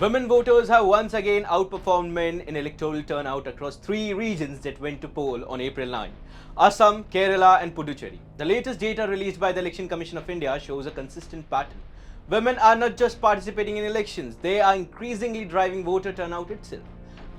Women voters have once again outperformed men in electoral turnout across three regions that went to poll on April 9: Assam, Kerala, and Puducherry. The latest data released by the Election Commission of India shows a consistent pattern. Women are not just participating in elections, they are increasingly driving voter turnout itself.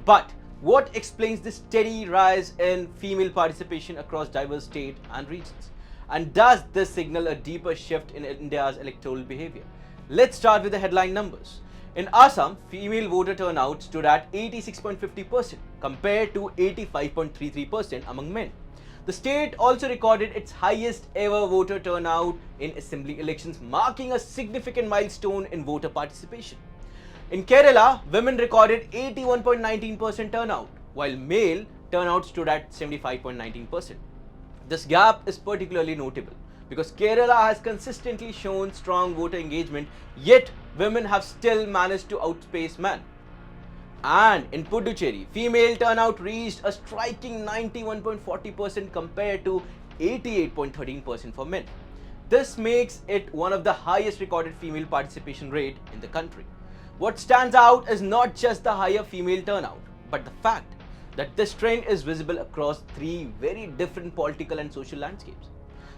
But what explains this steady rise in female participation across diverse states and regions? And does this signal a deeper shift in India's electoral behavior? Let's start with the headline numbers. In Assam, female voter turnout stood at 86.50% compared to 85.33% among men. The state also recorded its highest ever voter turnout in assembly elections, marking a significant milestone in voter participation. In Kerala, women recorded 81.19% turnout, while male turnout stood at 75.19%. This gap is particularly notable because Kerala has consistently shown strong voter engagement, yet women have still managed to outpace men. And in Puducherry, female turnout reached a striking 91.40% compared to 88.13% for men. This makes it one of the highest recorded female participation rate in the country. What stands out is not just the higher female turnout, but the fact that this trend is visible across three very different political and social landscapes.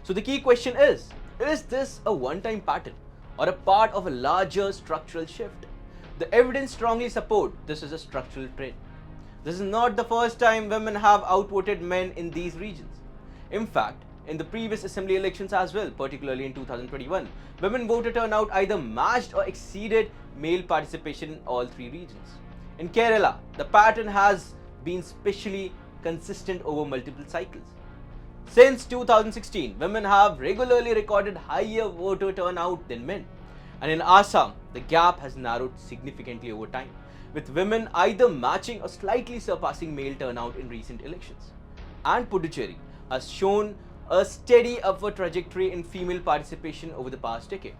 So the key question is this a one-time pattern or a part of a larger structural shift? The evidence strongly supports this is a structural trend. This is not the first time women have outvoted men in these regions. In fact, in the previous assembly elections as well, particularly in 2021, women voter turnout either matched or exceeded male participation in all three regions. In Kerala, the pattern has been especially consistent over multiple cycles. Since 2016, women have regularly recorded higher voter turnout than men. And in Assam, the gap has narrowed significantly over time, with women either matching or slightly surpassing male turnout in recent elections. And Puducherry has shown a steady upward trajectory in female participation over the past decade,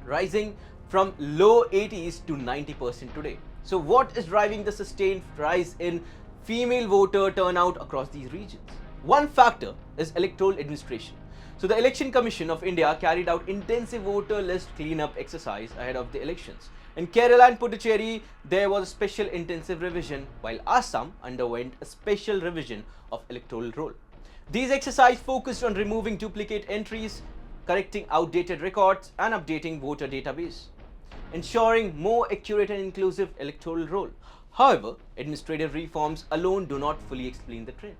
rising from low 80s to 90% today. So what is driving the sustained rise in female voter turnout across these regions? One factor is electoral administration. So the Election Commission of India carried out intensive voter list cleanup exercise ahead of the elections. In Kerala and Puducherry, there was a special intensive revision, while Assam underwent a special revision of electoral roll. These exercises focused on removing duplicate entries, correcting outdated records, and updating voter database, ensuring more accurate and inclusive electoral roll. However, administrative reforms alone do not fully explain the trend.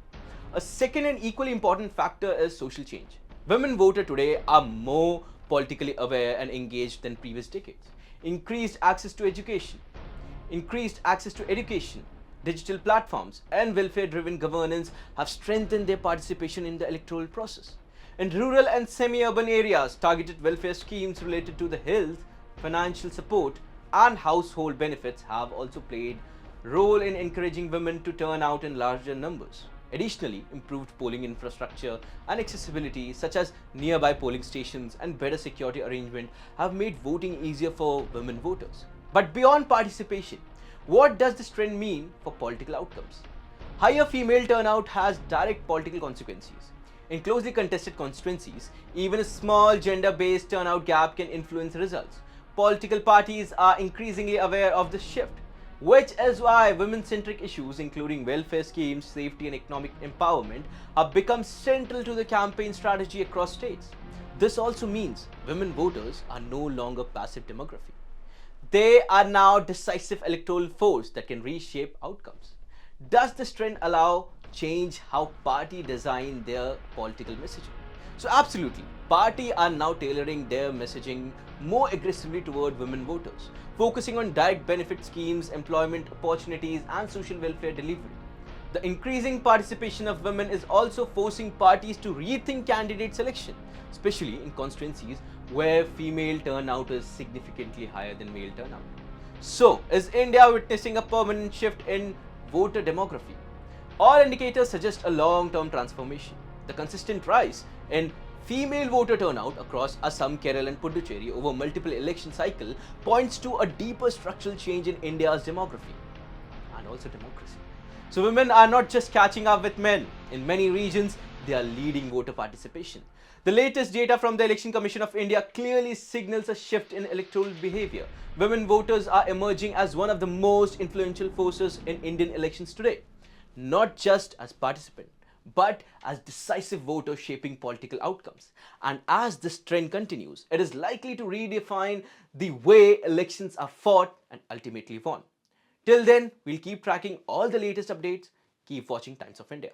A second and equally important factor is social change. Women voters today are more politically aware and engaged than previous decades. Increased access to education, digital platforms, and welfare-driven governance have strengthened their participation in the electoral process. In rural and semi-urban areas, targeted welfare schemes related to the health, financial support, and household benefits have also played a role in encouraging women to turn out in larger numbers. Additionally, improved polling infrastructure and accessibility, such as nearby polling stations and better security arrangement, have made voting easier for women voters. But beyond participation, what does this trend mean for political outcomes? Higher female turnout has direct political consequences. In closely contested constituencies, even a small gender-based turnout gap can influence results. Political parties are increasingly aware of this shift, which is why women-centric issues including welfare schemes, safety and economic empowerment have become central to the campaign strategy across states. This also means women voters are no longer passive demography. They are now decisive electoral force that can reshape outcomes. Does this trend allow change how party design their political messaging? So absolutely, parties are now tailoring their messaging more aggressively toward women voters, focusing on direct benefit schemes, employment opportunities, and social welfare delivery. The increasing participation of women is also forcing parties to rethink candidate selection, especially in constituencies where female turnout is significantly higher than male turnout. So, is India witnessing a permanent shift in voter demography? All indicators suggest a long-term transformation. The consistent rise in female voter turnout across Assam, Kerala and Puducherry over multiple election cycles points to a deeper structural change in India's demography and also democracy. So women are not just catching up with men. In many regions, they are leading voter participation. The latest data from the Election Commission of India clearly signals a shift in electoral behavior. Women voters are emerging as one of the most influential forces in Indian elections today, not just as participants, but as decisive voters shaping political outcomes. And as this trend continues, it is likely to redefine the way elections are fought and ultimately won. Till then, we'll keep tracking all the latest updates. Keep watching Times of India.